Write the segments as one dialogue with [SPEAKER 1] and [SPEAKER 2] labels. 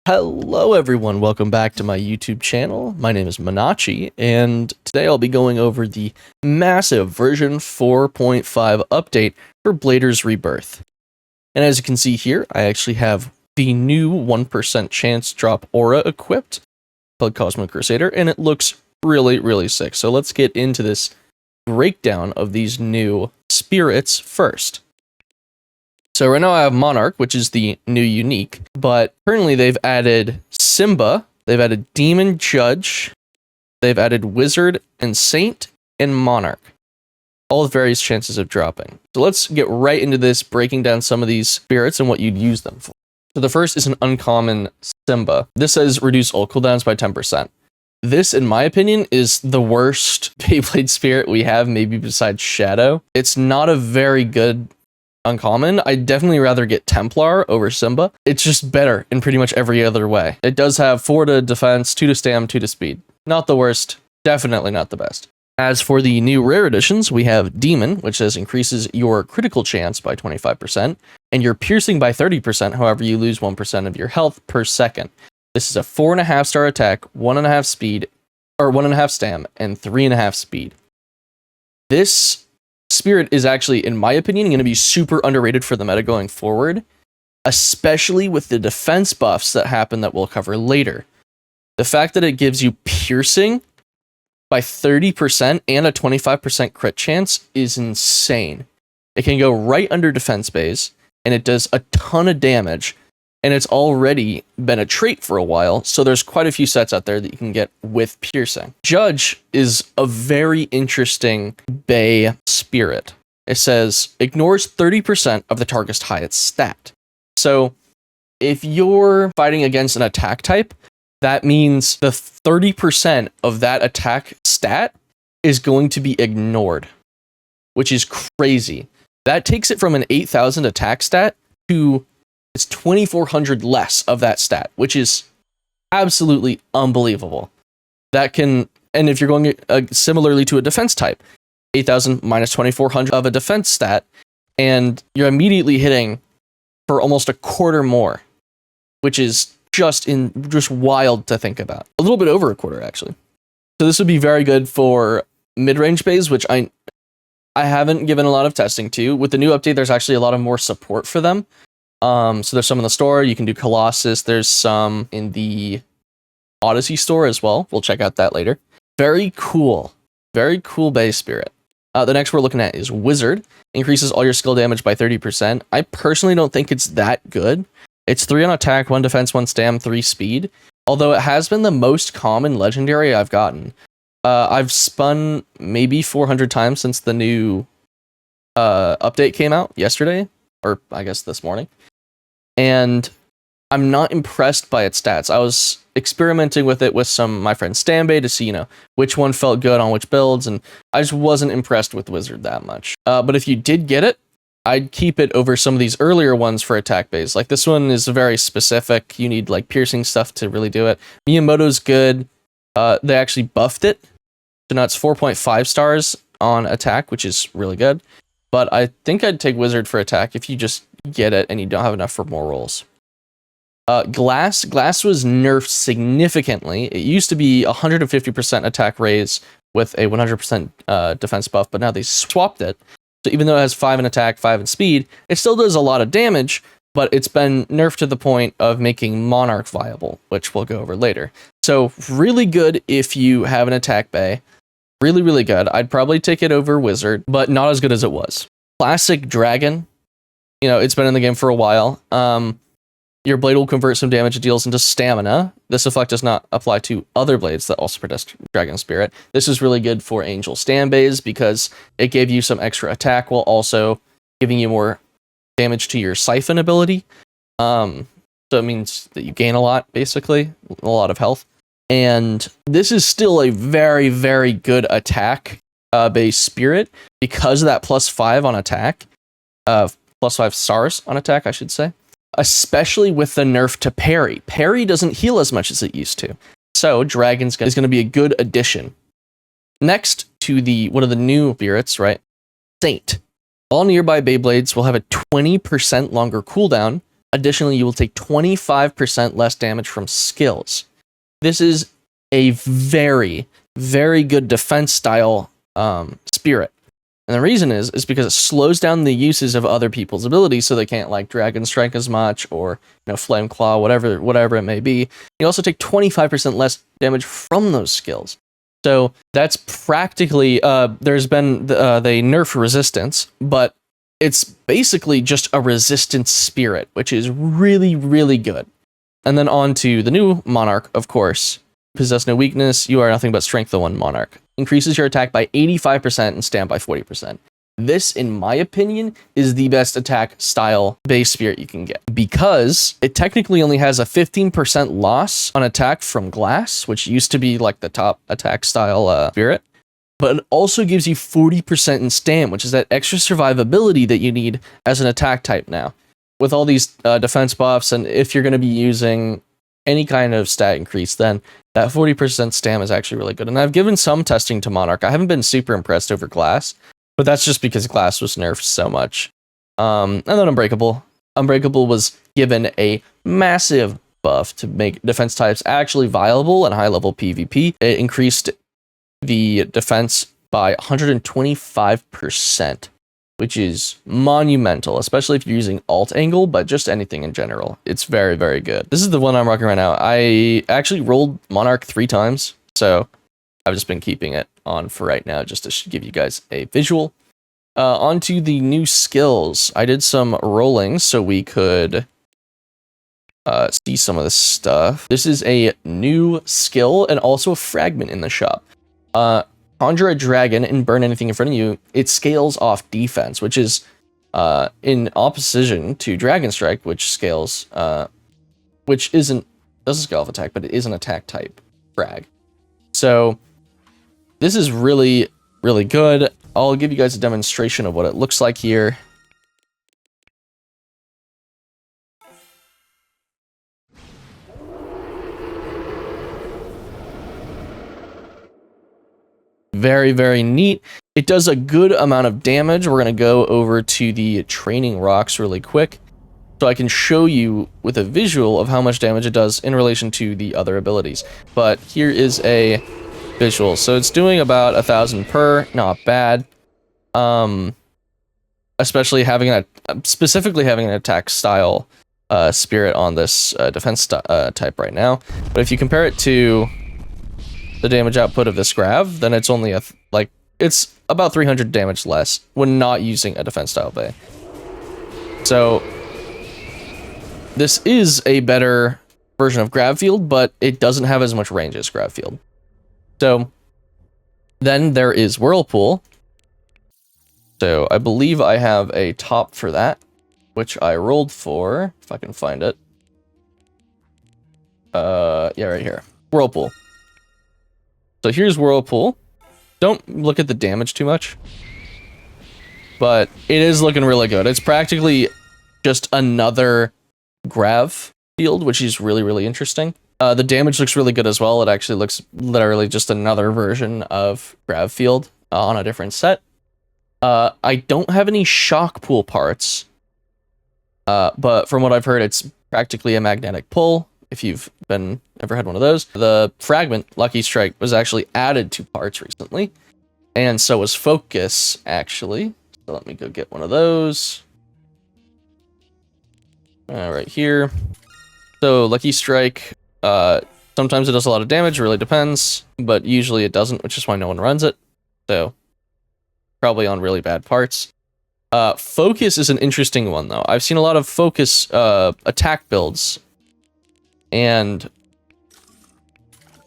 [SPEAKER 1] Hello everyone, welcome back to my YouTube channel. My name is Manachi, and today I'll be going over the massive version 4.5 update for BLADERS Rebirth. And as you can see here, I actually have the new 1% chance drop aura equipped called Cosmic Crusader, and it looks really sick. So let's get into this breakdown of these new spirits first. So right now I have Monarch, which is the new unique, but currently they've added Simba, they've added Demon Judge, they've added Wizard and Saint, and Monarch. All with various chances of dropping. So let's get right into this, breaking down some of these spirits and what you'd use them for. So the first is an uncommon Simba. This says reduce ult cooldowns by 10%. This, in my opinion, is the worst Beyblade spirit we have, maybe besides Shadow. It's not a very good uncommon. I'd definitely rather get Templar over Simba. It's just better in pretty much every other way. It does have 4 to defense, 2 to stam, 2 to speed. Not the worst, definitely not the best. As for the new rare editions, we have Demon, which says increases your critical chance by 25% and your piercing by 30%, however you lose 1% of your health per second. This is a 4.5 star attack, 1.5 speed, or 1.5 stam, and 3.5 speed. This spirit is actually, in my opinion, going to be super underrated for the meta going forward, especially with the defense buffs that happen that we'll cover later. The fact that it gives you piercing by 30% and a 25% crit chance is insane. It can go right under defense base, and it does a ton of damage, and it's already been a trait for a while, so there's quite a few sets out there that you can get with piercing. Judge is a very interesting Bay spirit. It says, ignores 30% of the target's highest stat. So, if you're fighting against an attack type, that means the 30% of that attack stat is going to be ignored, which is crazy. That takes it from an 8,000 attack stat to it's 2,400 less of that stat, which is absolutely unbelievable. That can, and if you're going similarly to a defense type, 8,000 minus 2,400 of a defense stat, and you're immediately hitting for almost a quarter more, which is just wild to think about. A little bit over a quarter, actually. So this would be very good for mid-range bays, which I haven't given a lot of testing to. With the new update, there's actually a lot of more support for them. So there's some in the store. You can do Colossus. There's some in the Odyssey store as well. We'll check out that later. Very cool base spirit. The next we're looking at is Wizard. Increases all your skill damage by 30%. I personally don't think it's that good. It's 3 on attack, 1 defense, 1 stam, 3 speed. Although it has been the most common legendary I've gotten. I've spun maybe 400 times since the new update came out yesterday, or I guess this morning. And I'm not impressed by its stats. I was experimenting with it with some of my friends Stanbay to see, which one felt good on which builds, and I just wasn't impressed with Wizard that much. But if you did get it, I'd keep it over some of these earlier ones for attack base. Like this one is very specific. You need like piercing stuff to really do it. Miyamoto's good. They actually buffed it. So now it's 4.5 stars on attack, which is really good. But I think I'd take Wizard for attack if you just get it and you don't have enough for more rolls. Glass was nerfed significantly. It used to be 150% attack raise with a 100% defense buff, but now they swapped it. So even though it has 5 in attack, 5 in speed, it still does a lot of damage, but it's been nerfed to the point of making Monarch viable, which we'll go over later. So really good if you have an attack bay. Really good. I'd probably take it over Wizard, but not as good as it was. Classic Dragon. It's been in the game for a while. Your blade will convert some damage it deals into stamina. This effect does not apply to other blades that also produce Dragon Spirit. This is really good for Angel Stanbays because it gave you some extra attack while also giving you more damage to your Siphon ability. So it means that you gain a lot, basically. A lot of health. And this is still a very good attack base spirit because of that +5 on attack. +5 stars on attack, I should say. Especially with the nerf to parry. Parry doesn't heal as much as it used to. So Dragon's is going to be a good addition. Next to one of the new spirits, right? Saint. All nearby Beyblades will have a 20% longer cooldown Additionally, you will take 25% less damage from skills. This is a very, very good defense style spirit. And the reason is because it slows down the uses of other people's abilities, so they can't like Dragon Strike as much, or Flame Claw, whatever it may be. You also take 25% less damage from those skills. So that's practically there's been they nerf resistance, but it's basically just a resistance spirit, which is really, really good. And then on to the new Monarch, of course. Possess no weakness, you are nothing but Strength of 1 Monarch. Increases your attack by 85% and stamp by 40%. This, in my opinion, is the best attack style base spirit you can get, because it technically only has a 15% loss on attack from glass, which used to be like the top attack style spirit, but it also gives you 40% in stamp, which is that extra survivability that you need as an attack type now. With all these defense buffs, and if you're going to be using any kind of stat increase, then that 40% stam is actually really good. And I've given some testing to Monarch. I haven't been super impressed over Glass, but that's just because Glass was nerfed so much. And then Unbreakable. Unbreakable was given a massive buff to make defense types actually viable in high-level PvP. It increased the defense by 125%. Which is monumental, especially if you're using alt angle, but just anything in general. It's very, very good. This is the one I'm rocking right now. I actually rolled Monarch 3 times, so I've just been keeping it on for right now, just to give you guys a visual. Onto the new skills. I did some rolling so we could see some of this stuff. This is a new skill and also a fragment in the shop. Conjure a dragon and burn anything in front of you. It scales off defense, which is in opposition to Dragon Strike, which scales, which doesn't scale off attack, but it is an attack type frag. So this is really, really good. I'll give you guys a demonstration of what it looks like here. Very, very neat. It does a good amount of damage. We're going to go over to the training rocks really quick, so I can show you with a visual of how much damage it does in relation to the other abilities. But here is a visual. So it's doing about 1,000 per, not bad. Especially specifically having an attack style spirit on this defense type right now. But if you compare it to the damage output of this grav, then it's only it's about 300 damage less when not using a defense style bay. So this is a better version of grav field, but it doesn't have as much range as grav field. So then there is whirlpool. So I believe I have a top for that, which I rolled for, if I can find it. Yeah, right here. Whirlpool. So here's Whirlpool. Don't look at the damage too much, but it is looking really good. It's practically just another grav field, which is really, really interesting. The damage looks really good as well. It actually looks literally just another version of grav field on a different set. I don't have any shock pool parts, but from what I've heard, it's practically a magnetic pull. If you've ever had one of those. The fragment, Lucky Strike, was actually added to parts recently, and so was Focus, actually. So let me go get one of those. Right here. So Lucky Strike, sometimes it does a lot of damage, it really depends, but usually it doesn't, which is why no one runs it. So probably on really bad parts. Focus is an interesting one, though. I've seen a lot of Focus attack builds, and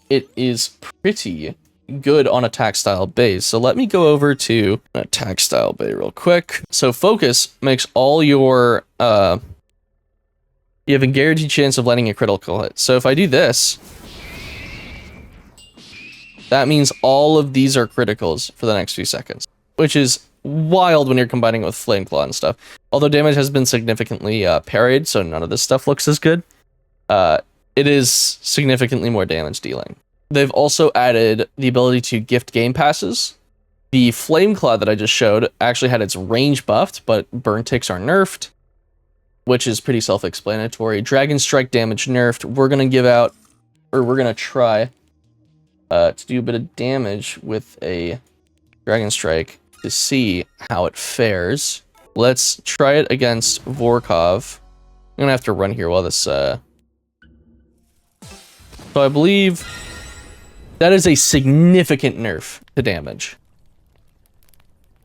[SPEAKER 1] it is pretty good on attack style bays. So let me go over to an attack style bay real quick. So Focus makes all your you have a guaranteed chance of landing a critical hit. So if I do this, that means all of these are criticals for the next few seconds, which is wild when you're combining it with Flame Claw and stuff. Although damage has been significantly parried, so none of this stuff looks as good. It is significantly more damage dealing. They've also added the ability to gift game passes. The Flame Claw that I just showed actually had its range buffed, but burn ticks are nerfed. which is pretty self-explanatory. Dragon Strike damage nerfed. We're gonna give out, or we're gonna try to do a bit of damage with a Dragon Strike to see how it fares. Let's try it against Vorkov. I'm gonna have to run here while this, So I believe that is a significant nerf to damage.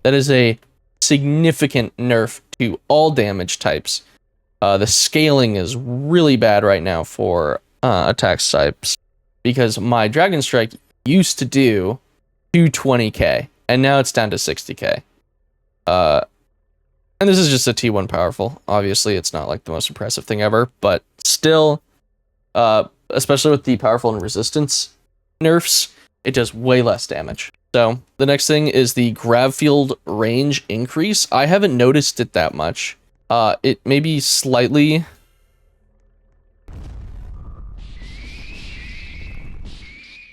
[SPEAKER 1] That is a significant nerf to all damage types. The scaling is really bad right now for attack types, because my Dragon Strike used to do 220k, and now it's down to 60k. And this is just a T1 powerful. Obviously, it's not like the most impressive thing ever, but still, especially with the powerful and resistance nerfs, it does way less damage. So the next thing is the grav field range increase. I haven't noticed it that much. It may be slightly...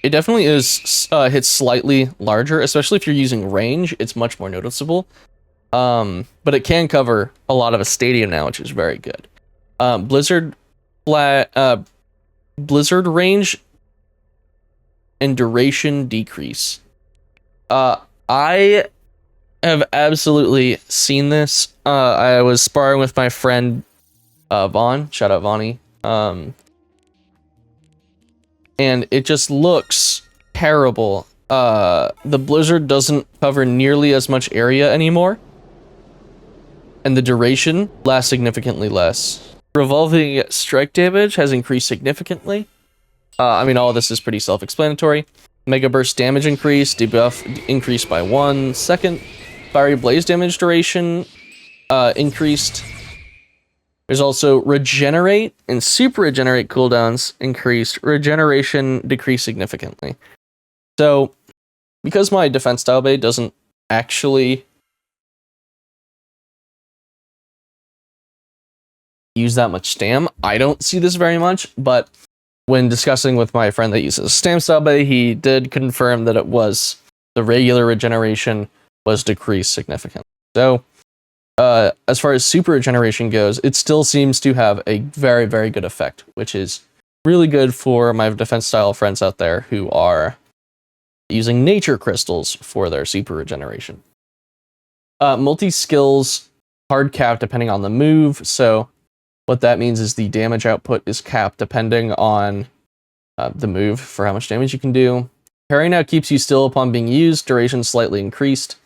[SPEAKER 1] It definitely is hits slightly larger, especially if you're using range. It's much more noticeable. But it can cover a lot of a stadium now, which is very good. Blizzard range and duration decrease. I have absolutely seen this. I was sparring with my friend Vaughn. Shout out Vonnie. And it just looks terrible. The Blizzard doesn't cover nearly as much area anymore, and the duration lasts significantly less. Revolving strike damage has increased significantly. I mean, all of this is pretty self-explanatory. Mega burst damage increase, debuff increased by 1 second. Fiery blaze damage duration increased. There's also regenerate and super regenerate cooldowns increased. Regeneration decreased significantly. So, because my defense style blade doesn't actually use that much stam, I don't see this very much, but when discussing with my friend that uses stam style blade, he did confirm that it was the regular regeneration was decreased significantly. So, as far as super regeneration goes, it still seems to have a very, very good effect, which is really good for my defense style friends out there who are using nature crystals for their super regeneration. Multi-skills hard cap depending on the move. So what that means is the damage output is capped depending on the move for how much damage you can do. Parry now keeps you still upon being used. Duration slightly increased.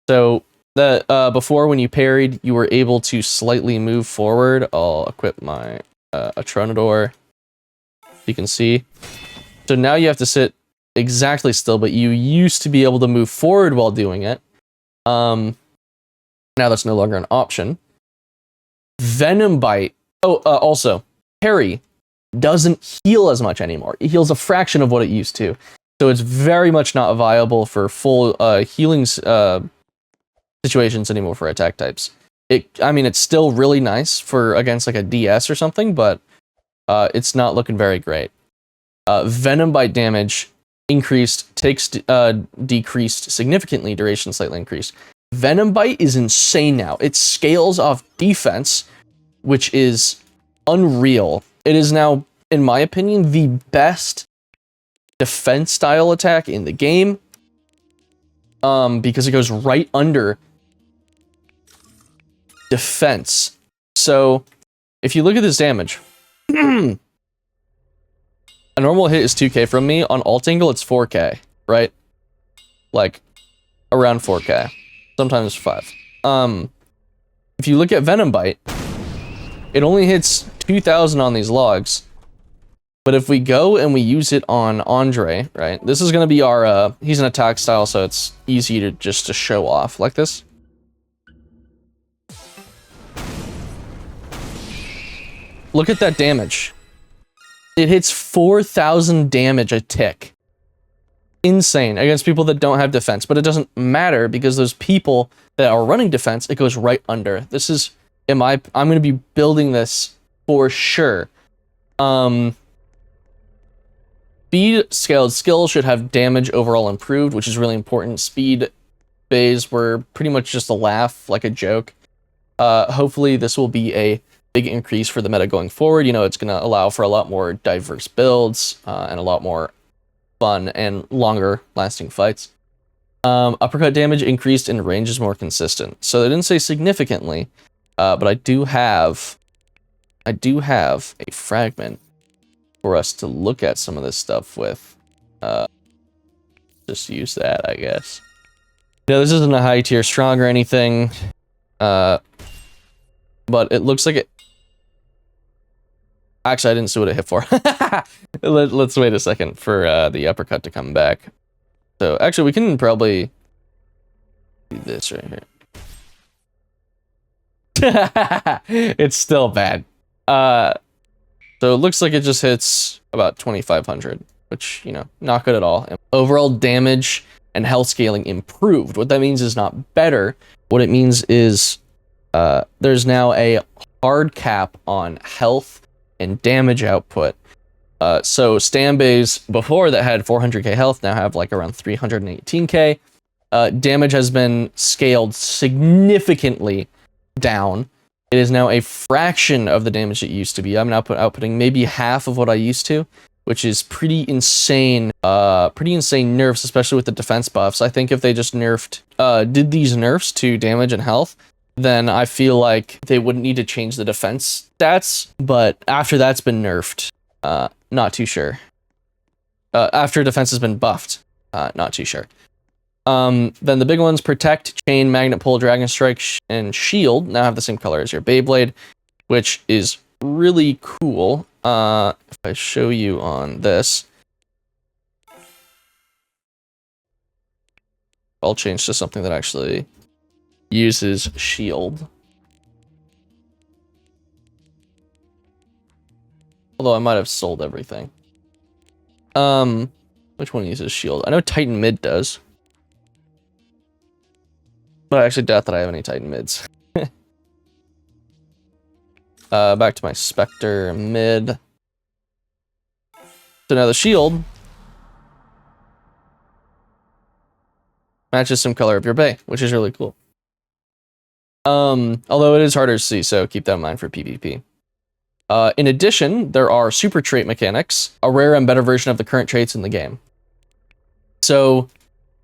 [SPEAKER 1] So that before, when you parried, you were able to slightly move forward. I'll equip my Atronador. You can see. So now you have to sit exactly still, but you used to be able to move forward while doing it. Now that's no longer an option. Venom Bite. Oh, also, parry doesn't heal as much anymore. It heals a fraction of what it used to. So it's very much not viable for full healing situations anymore for attack types. I mean, it's still really nice for against like a DS or something, but it's not looking very great. Venom Bite damage increased, decreased significantly, duration slightly increased. Venom Bite is insane now. It scales off defense, which is unreal. It is now, in my opinion, the best defense style attack in the game, because it goes right under defense. So if you look at this damage, a normal hit is 2k from me. On alt angle, it's 4k, right? Like around 4k, sometimes 5. If you look at Venom Bite, it only hits 2000 on these logs. But if we go and we use it on Andre, right? This is going to be our, he's an attack style, so it's easy to just to show off like this. Look at that damage. It hits 4000 damage a tick. Insane against people that don't have defense, but it doesn't matter because those people that are running defense, it goes right under. This is, I'm going to be building this for sure. Speed scaled skill should have damage overall improved, which is really important. Speed bays were pretty much just a laugh, like a joke. Hopefully this will be a big increase for the meta going forward. You know, it's going to allow for a lot more diverse builds and a lot more fun and longer lasting fights. Uppercut damage increased and range is more consistent. So they didn't say significantly, but I do have a fragment for us to look at some of this stuff with. Just use that, I guess. No, this isn't a high tier strong or anything, but it looks like it. Actually, I didn't see what it hit for. Let's wait a second for the uppercut to come back. So actually, we can probably do this right here. It's still bad. So it looks like it just hits about 2,500, which, you know, not good at all. Overall damage and health scaling improved. What that means is not better. What it means is there's now a hard cap on health and damage output. So Stambays before that had 400k health now have like around 318k. Damage has been scaled significantly down. It is now a fraction of the damage it used to be. I'm now outputting maybe half of what I used to, which is pretty insane. Pretty insane nerfs, especially with the defense buffs. I think if they just did these nerfs to damage and health, then I feel like they wouldn't need to change the defense stats. But after that's been nerfed, not too sure. After defense has been buffed, not too sure. Then the big ones, Protect, Chain, Magnet Pull, Dragon Strike, and Shield now have the same color as your Beyblade, which is really cool. If I show you on this, I'll change to something that actually uses Shield. Although I might have sold everything. Which one uses Shield? I know Titan Mid does. But I actually doubt that I have any Titan Mids. Back to my Spectre Mid. So now the Shield matches some color of your Bay, which is really cool. Although it is harder to see, so keep that in mind for PvP. In addition, there are super trait mechanics, a rare and better version of the current traits in the game. So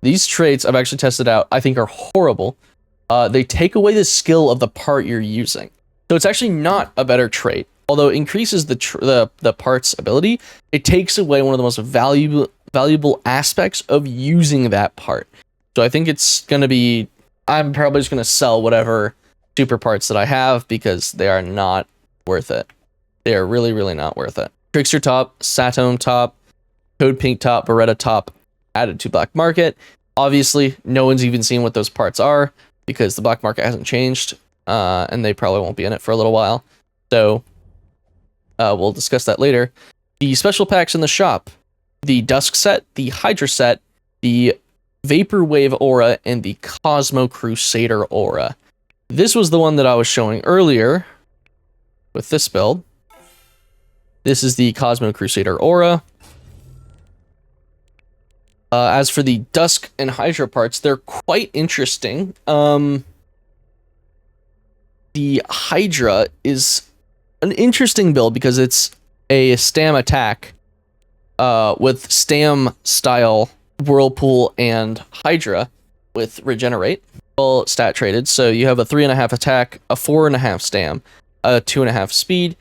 [SPEAKER 1] these traits I've actually tested out, I think are horrible. They take away the skill of the part you're using. So it's actually not a better trait. Although it increases the part's ability, it takes away one of the most valuable aspects of using that part. So I think it's going to be, I'm probably just going to sell whatever super parts that I have because they are not worth it. They are really, really not worth it. Trickster top, Satome top, Code Pink top, Beretta top added to Black Market. Obviously, no one's even seen what those parts are because the Black Market hasn't changed, and they probably won't be in it for a little while. So we'll discuss that later. The special packs in the shop, the Dusk set, the Hydra set, the Vaporwave Aura, and the Cosmo Crusader Aura. This was the one that I was showing earlier with this build. This is the Cosmo Crusader Aura. As for the Dusk and Hydra parts, they're quite interesting. The Hydra is an interesting build because it's a Stam attack with Stam style Whirlpool and Hydra with Regenerate. All stat traded, so you have a 3.5 attack, a 4.5 Stam, a 2.5 speed,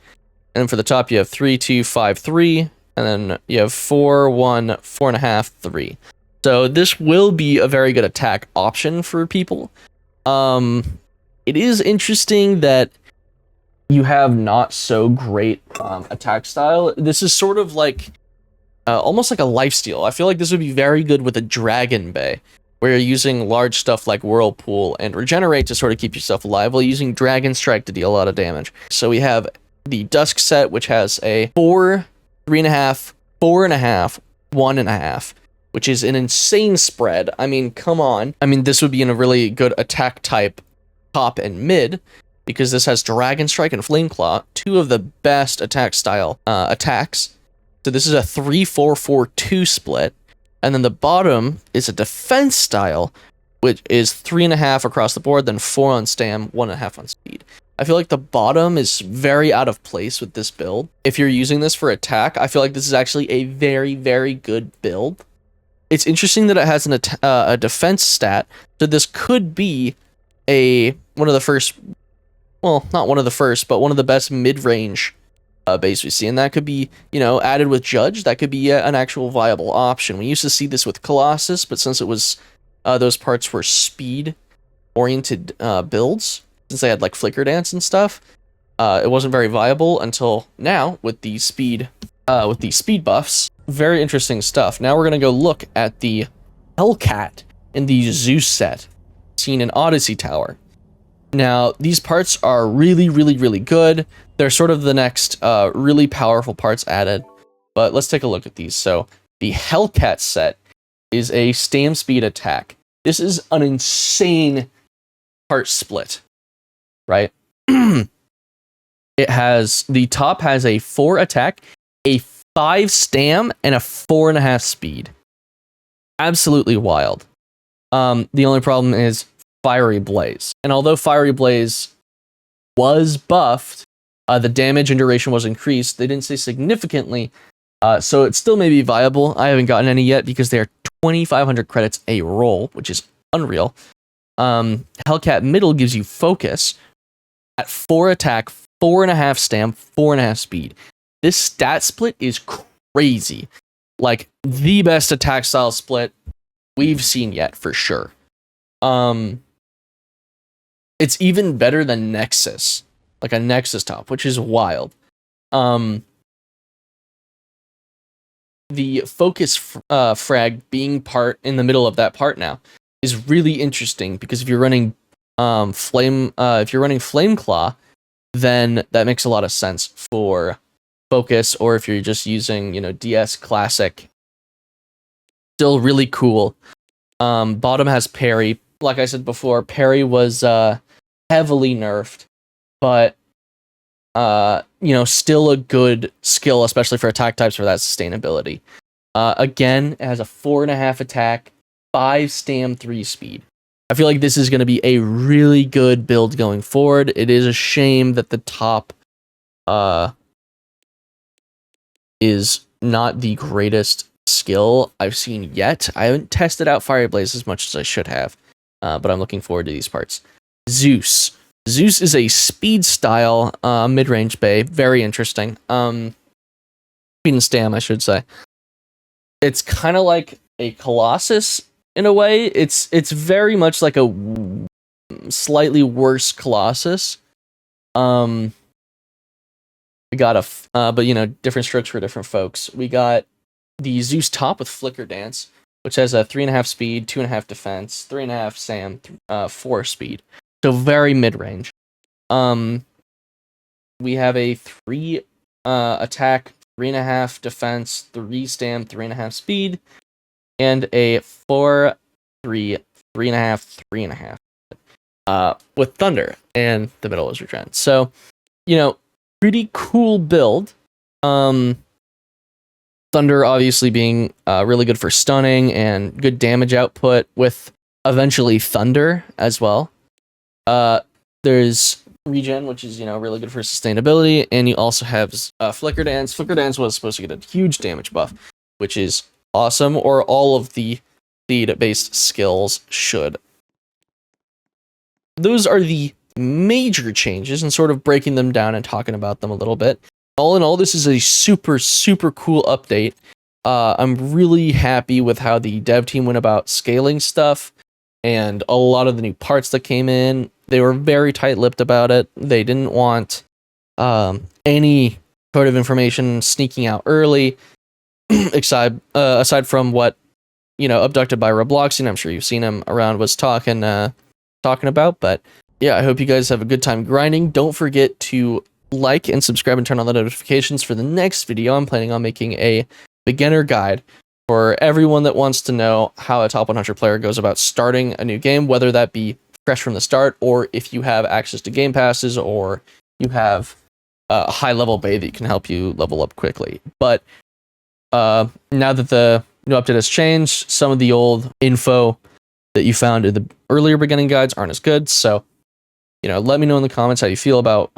[SPEAKER 1] and for the top you have 3, 2, 5, 3, and then you have 4, 1, 4.5, 3. So this will be a very good attack option for people. It is interesting that you have not so great attack style. This is sort of like almost like a lifesteal. I feel like this would be very good with a Dragon Bay, where you're using large stuff like Whirlpool and Regenerate to sort of keep yourself alive while using Dragon Strike to deal a lot of damage. So we have the Dusk set, which has a 4, 3.5, 4.5, 1.5, which is an insane spread. I mean, come on. I mean, this would be in a really good attack type top and mid, because this has Dragon Strike and Flame Claw, two of the best attack style attacks. So this is a 3-4-4-2 split. And then the bottom is a defense style, which is 3.5 across the board, then 4 on Stam, 1.5 on speed. I feel like the bottom is very out of place with this build. If you're using this for attack, I feel like this is actually a very, very good build. It's interesting that it has a defense stat, so this could be one of the first, well, not one of the first, but one of the best mid-range base we see, and that could be, you know, added with Judge. That could be an actual viable option. We used to see this with Colossus, but since it was those parts were speed-oriented builds, since they had like Flicker Dance and stuff, it wasn't very viable until now with the speed buffs. Very interesting stuff. Now we're gonna go look at the Hellcat in the Zeus set, seen in Odyssey Tower. Now, these parts are really, really, really good. They're sort of the next really powerful parts added. But let's take a look at these. So, the Hellcat set is a stam speed attack. This is an insane part split, right? The top has a 4 attack, a 5 stam, and a 4.5 speed. Absolutely wild. The only problem is Fiery Blaze. And although Fiery Blaze was buffed, the damage and duration was increased. They didn't say significantly, so it still may be viable. I haven't gotten any yet because they are 2,500 credits a roll, which is unreal. Hellcat Middle gives you focus at 4 attack, 4.5 stam, 4.5 speed. This stat split is crazy. Like, the best attack style split we've seen yet, for sure. It's even better than Nexus, like a Nexus top, which is wild. The focus frag being part in the middle of that part now is really interesting, because if you're running Flame Claw, then that makes a lot of sense for focus, or if you're just using, you know, DS Classic. Still really cool. Bottom has parry. Like I said before, parry was heavily nerfed, but you know, still a good skill, especially for attack types for that sustainability. Again, it has a 4.5 attack, 5 stam, 3 speed. I feel like this is going to be a really good build going forward. It is a shame that the top is not the greatest skill I've seen yet. I haven't tested out Fire Blaze as much as I should have, but I'm looking forward to these parts. Zeus. Zeus is a speed style mid-range bay. Very interesting. Speed and stam, I should say. It's kind of like a Colossus in a way. It's very much like a slightly worse Colossus. We got but you know, different strokes for different folks. We got the Zeus top with Flicker Dance, which has a 3.5 speed, 2.5 defense, 3.5 SAM, 4 speed. So very mid-range. We have a 3 attack, 3.5 defense, 3 stam, 3.5 speed, and a 4, 3, 3.5, 3.5. With Thunder, and the middle is regen. So, you know, pretty cool build. Thunder obviously being really good for stunning and good damage output, with eventually Thunder as well. There's regen, which is, you know, really good for sustainability, and you also have Flicker Dance. Flicker Dance was supposed to get a huge damage buff, which is awesome, or all of the speed-based skills should. Those are the major changes, and sort of breaking them down and talking about them a little bit. All in all, this is a super, super cool update. I'm really happy with how the dev team went about scaling stuff, and a lot of the new parts that came in. They were very tight-lipped about it. They didn't want any sort of information sneaking out early, aside from what, you know, Abducted by Roblox, and I'm sure you've seen him around, was talking about. But yeah, I hope you guys have a good time grinding. Don't forget to like and subscribe and turn on the notifications for the next video. I'm planning on making a beginner guide for everyone that wants to know how a top 100 player goes about starting a new game, whether that be fresh from the start, or if you have access to game passes, or you have a high level bay that can help you level up quickly. But now that the new update has changed, some of the old info that you found in the earlier beginning guides aren't as good. So let me know in the comments how you feel about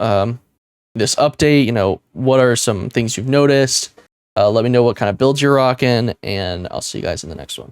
[SPEAKER 1] this update. What are some things you've noticed? Let me know what kind of builds you're rocking, and I'll see you guys in the next one.